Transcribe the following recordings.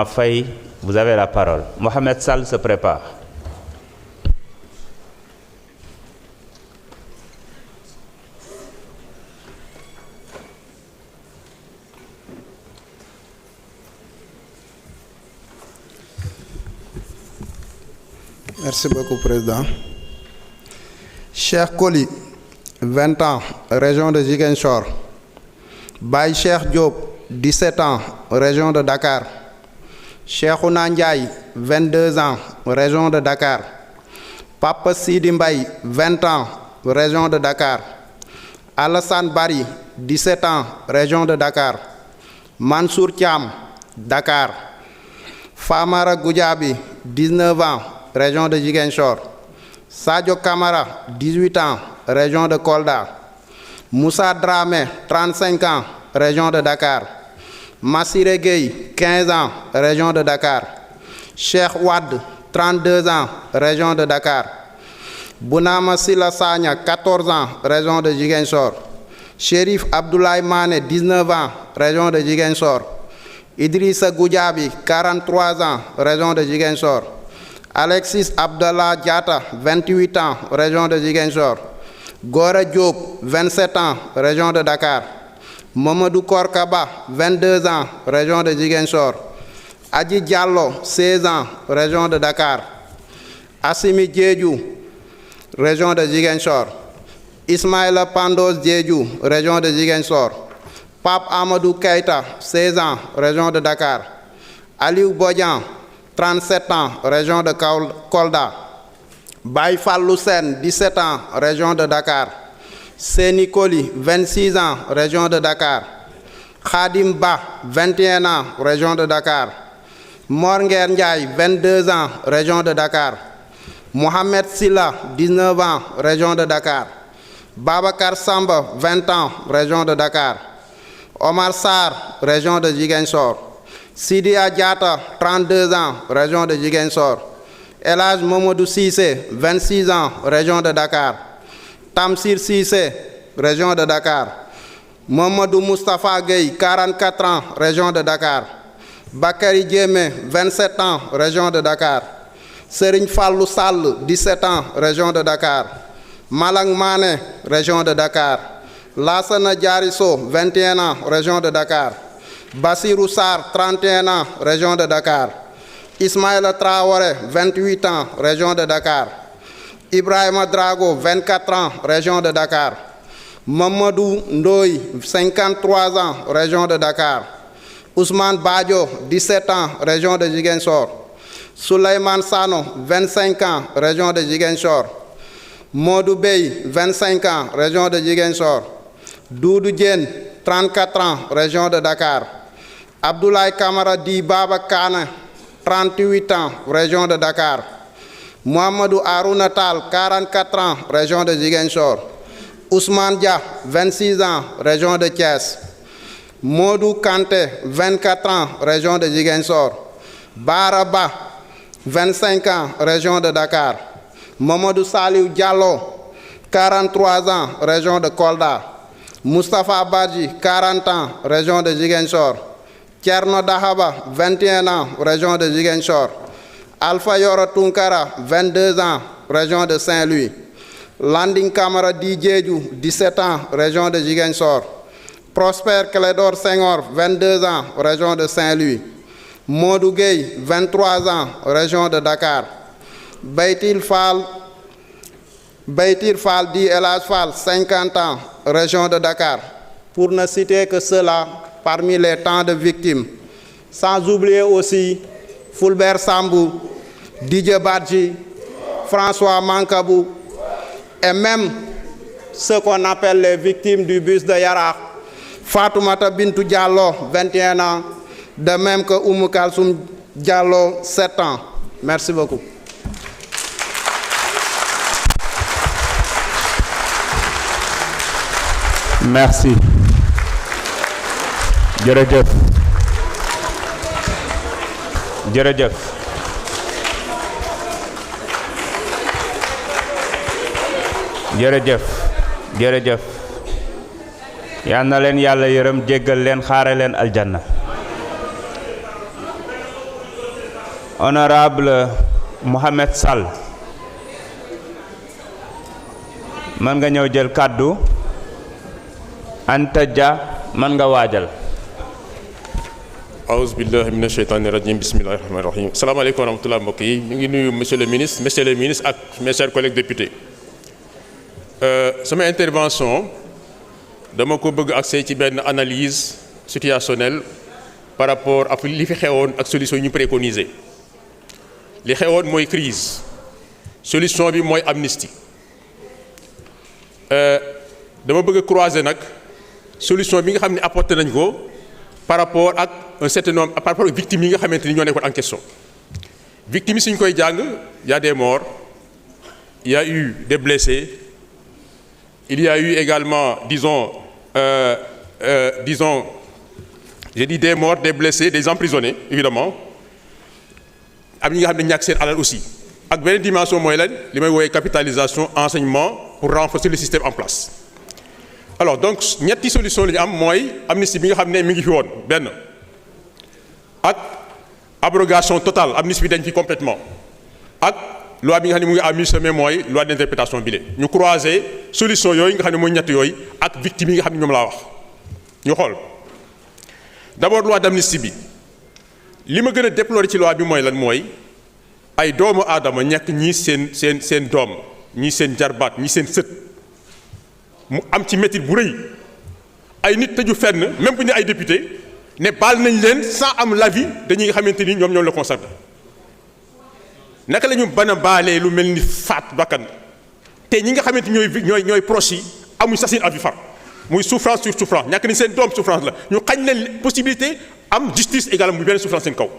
Faye, vous avez la parole. Mohamed Sall se prépare. Merci beaucoup, Président. Cheikh Koli, 20 ans, région de Ziguinchor. Baye Cheikh Diop, 17 ans, région de Dakar. Cheikhouna Ndiaye, 22 ans, région de Dakar. Papa Sidi Mbaye, 20 ans, région de Dakar. Alassane Bari, 17 ans, région de Dakar. Mansour Thiam, Dakar. Famara Goudiaby, 19 ans, région de Ziguinchor. Sadio Kamara, 18 ans, région de Kolda. Moussa Dramé, 35 ans, région de Dakar. Massiré Gueye, 15 ans, région de Dakar. Cheikh Wad, 32 ans, région de Dakar. Bounama Silla Sagna, 14 ans, région de Ziguinchor. Chérif Abdoulaye Mané, 19 ans, région de Ziguinchor. Idrissa Goudiaby, 43 ans, région de Ziguinchor. Alexis Abdallah Diatta, 28 ans, région de Ziguinchor. Gora Diop, 27 ans, région de Dakar. Mamadou Korkaba, 22 ans, région de Ziguinchor. Adji Diallo, 16 ans, région de Dakar. Assimi Diédhiou, région de Ziguinchor. Ismaïla Pandos Diédhiou, région de Ziguinchor. Pape Amadou Keïta, 16 ans, région de Dakar. Aliou Bodian, 37 ans, région de Kolda. Baye Fallou Sen, 17 ans, région de Dakar. Séni Koli, 26 ans, région de Dakar. Khadim Ba, 21 ans, région de Dakar. Mornger Ndiaye, 22 ans, région de Dakar. Mohamed Silla, 19 ans, région de Dakar. Babakar Samba, 20 ans, région de Dakar. Omar Sarr, région de Ziguinchor. Sidia Diatta, 32 ans, région de Ziguinchor. Elhadj Mamadou Cissé, 26 ans, région de Dakar. Tamsir Cissé, région de Dakar. Mamadou Moustapha Gueye, 44 ans, région de Dakar. Bakary Diémé, 27 ans, région de Dakar. Serigne Fallou Sall, 17 ans, région de Dakar. Malang Mané, région de Dakar. Lassana Diarisso, 21 ans, région de Dakar. Bassirou Sarr, 31 ans, région de Dakar. Ismaïla Traoré, 28 ans, région de Dakar. Ibrahima Drago, 24 ans, région de Dakar. Mamadou Ndoye, 53 ans, région de Dakar. Ousmane Badio, 17 ans, région de Ziguinchor. Souleymane Sano, 25 ans, région de Ziguinchor. Modou Bey, 25 ans, région de Ziguinchor. Doudou Diène, 34 ans, région de Dakar. Abdoulaye Kamara Di Baba Kane, 38 ans, région de Dakar. Mohamedou Harouna Tall, 44 ans, région de Ziguinchor. Ousmane Dia, 26 ans, région de Thiès. Modou Kanté, 24 ans, région de Ziguinchor. Baraba, 25 ans, région de Dakar. Mamadou Saliou Diallo, 43 ans, région de Kolda. Moustapha Badji, 40 ans, région de Ziguinchor. Thierno Dahaba, 21 ans, région de Ziguinchor. Alpha Yoro Tunkara, 22 ans, région de Saint-Louis. Landing Camara Di Diédhiou, 17 ans, région de Ziguinchor. Prosper Clédor Senghor, 22 ans, région de Saint-Louis. Modou Gueye, 23 ans, région de Dakar. Beitir Fall Di Elhadj Fall, 50 ans, région de Dakar. Pour ne citer que cela parmi les tant de victimes. Sans oublier aussi Fulbert Sambou, Didier Badji, François Mankabou, et même ceux qu'on appelle les victimes du bus de Yarakh. Fatoumata Bintou Diallo, 21 ans, de même que Oumou Kalsoum Diallo, 7 ans. Merci beaucoup. Merci. Jërëjëf. Jërëjëf. Jërëjëf. Jërëjëf. Yal na leen Yàlla yërëm jéggal leen xaare leen aljanna. Honorable Mohamed Sall mën nga ñëw jël kàddu. Anta Dia mën nga waajal. Aouzu billahi mina sheytaani rajim bismillahi rahmani rahim. Salaamaaleykum wa rahmatulah mbokk yi ñu ngi nuyu monsieur le ministre ak mes chers collègues députés. Sama intervention dama ko bëgg accès ci benn analyse situationnelle par rapport ak li fi xewoon ak solution yi ñu préconisé. Li xewoon mooy crise, solution bi mooy amnistie. Dama bëgg a croiser nag solution bi nga xam ne apporté nañ ko par rapport ak un certain nombre par rapport ak victimes yi nga xamante ni ñoo nekkoon en question. Victimes yi suñ koy jàng y a des morts, il y a eu des blessés, il y a eu également disons j'ai dit des morts, des blessés, des emprisonnés évidemment. am ñi nga xam ne ñàkk seen alal aussi ak beneen dimension mooy lan li may woowee capitalisation enseignement pour renforcer le système en place. Alors donc ñetti solution la ñu am mooy amnistie bi nga xam ne mi ngi fi woon benn ak abrogation totale amnistie bi dañ fi complètement ak loi bi nga xam ne mu ngi à mi-chemin mooy loi d'interprétation bi ñu croiser solution yooyu nga xam ne mooy ñett yooyu ak victime yi nga xam ne ñoom laa wax ñu xool d'abord loi d'amnistie bi. li ma gën a déplorer ci loi bi mooy lan mooy ay doomu aadama ñàkk ñii seen doom ñii seen jarbaat ñii seen sët mu am ci métit bu rëy ay nit tëju fenn même bu ñu ay député ne baal nañ leen sans am l'avis dañuy nga xamante ni ñoom la concerné naka la ñu ban a baalee lu mel ni faat bakkan te ñi nga xamante ñooy proches yi amuñ sax seen avis far muy souffrance sur souffrance ñàkk nañ seen doom souffrance la ñu xañ leen possibilité am justice également bu benn souffrance seen kaw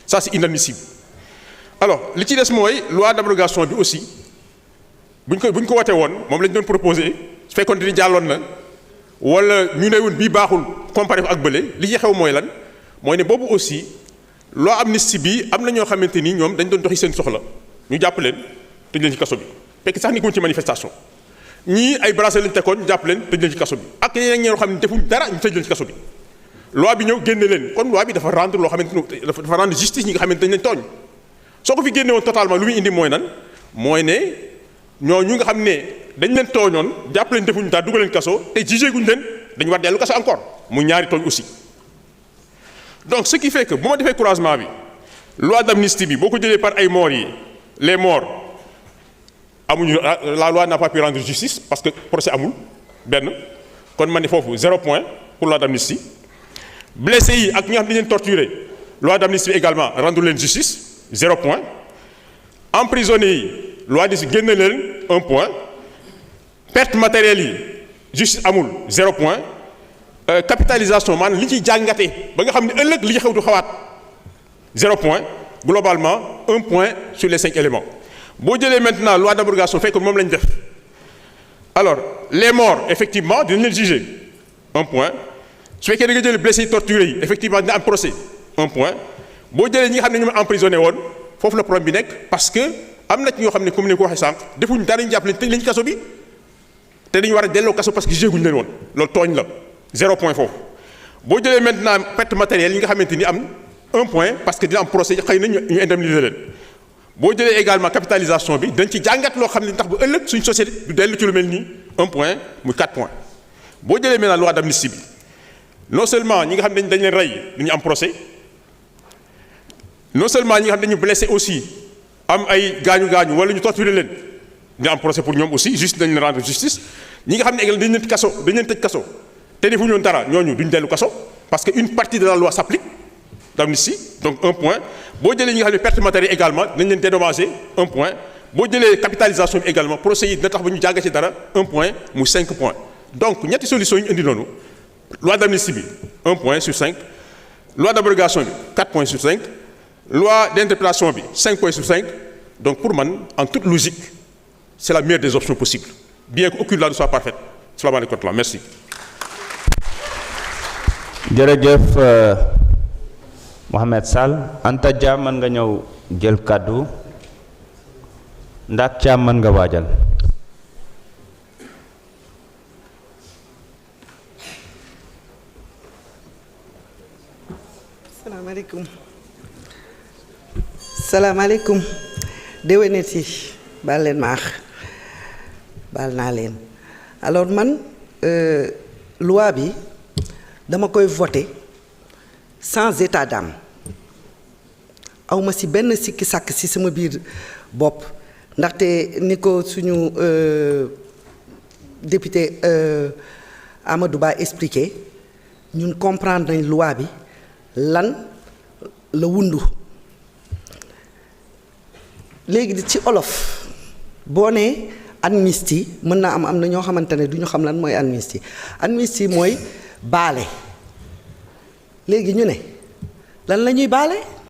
ça c'est inadmissible. Alors li ci des mooy loi d'abrogation bi aussi buñ ko watee woon moom lañ doon proposé su fekkoon ni jàlloon na wala ñu ne woon bii baaxul comparé ak bële li ci xew mooy lan mooy ne boobu aussi loi amnistie bi am na ñoo xamante ni ñoom dañ doon doxi seen soxla ñu jàpp leen tëj leen ci kaso bi fekk sax ni ko ci manifestation ñii ay bracelet lañ tekkoon ñu jàpp leen tëj leen ci kaso bi ak yeneen ñoo xam ne defuñ dara ñu tëj leen ci kaso bi. loi bi ñëw génne leen kon loi bi dafa rendre loo xamante ni dafa rendre justice ñi nga xamante dañ leen tooñ soo ko fi génne woon totalement lu muy indi mooy nan mooy ne ñooñu nga xam ne dañ leen tooñoon jàpp leen defuñu dara dugal leen kaso te jugé guñ leen dañu war dellu kaso encore mu ñaari tooñ aussi. donc ce qui fait que bu ma defee croisement bi loi d'amnistie bi boo ko jëlee par ay morts yi les morts amuñu la loi n'a pas pu rendre justice parce que procès amul benn kon ma ne foofu 0 point pour loi d'amnistie. Blessés yi ak ñi nga xam ne dañu leen torturé loi d'amnistie également rendre leen justice 0 point emprisonnés yi loi d'amnistie génne leen 1 point perte matérielle yi justice amul 0 point capitalisation maanaam li ciy jàngate ba nga xam ne ëllëg li ci xew du xawaat 0 point globalement 1 point sur les 5 éléments. boo jëlee maintenant loi d'abrogation fekk moom lañ def alors les morts effectivement dinañ leen juger 1 point. su fekkee da nga jël blessés yi torturés yi effectivement dina am procès 1 point boo jëlee ñi nga xam ne ñoom emprisonné woon foofu la problème bi nekk parce que am na ci ñoo xam ne comme ni ko waxee sànq defuñ dara ñu jàpp leen tëj leen ci kaso bi te dañu war a delloo kaso parce que jugé guñ leen woon loolu tooñ la 0 point foofu. boo jëlee maintenant perte matérielle yi nga xamante ni am 1 point parce que dina am procès xëy na ñu indemniser leen boo jëlee également capitalisation bi dañ ci jàngat loo xam ne tax bu ëllëg suñ société du dellu ci lu mel nii 1 point muy 4 points boo jëlee maintenant loi d'amnistie bi. non seulement ñi nga xam ne dañ leen rey dañu am procès non seulement ñi nga xam ne dañu blessé aussi am ay gaañu wala ñu torturé leen ñu am procès pour ñoom aussi juste dañ leen rendre justice ñi nga xam ne dañ leen tëj kaso te defuñu woon dara ñooñu duñ dellu kaso parce que une partie de la loi s'applique d'amnistie donc 1 point boo jëlee ñi nga xam ne perte matérielle également dañ leen dédommager 1 point boo jëlee capitalisation bi également procès yi dina tax ba ñu jàng ci dara 1 point mu 5 points donc ñetti solutions yi ñu indi noonu. Loi d'amnistie bi 1 point sur 5 loi d'abrogation bi 4 points sur 5 loi d'interprétation bi 5 points sur 5 donc pour man en toute logique c'est la meilleure des options possibles bien qu'aucune de là ne soit parfaite. Salaamaaleykum merci. jërëjëf Mohamed Sall. Anta Dia mën nga ñëw jël kàddu Ndak Thiam mën nga waajal. Asalaamaaleykum salaamaaleykum déwénet yi baal leen maax baal naa leen alors man loi bi dama koy voter sans état d'âme awma ci benn sikki sàkk ci sama biir bopp ndaxte ni ko suñu député Amadou Ba expliqué ñun comprendre nañ loi bi lan la wundu léegi ci olof boo nee amnistie mën naa am na ñoo xamante ne du ñu xam lan mooy amnistie amnistie mooy baale léegi ñu ne lan la ñuy baale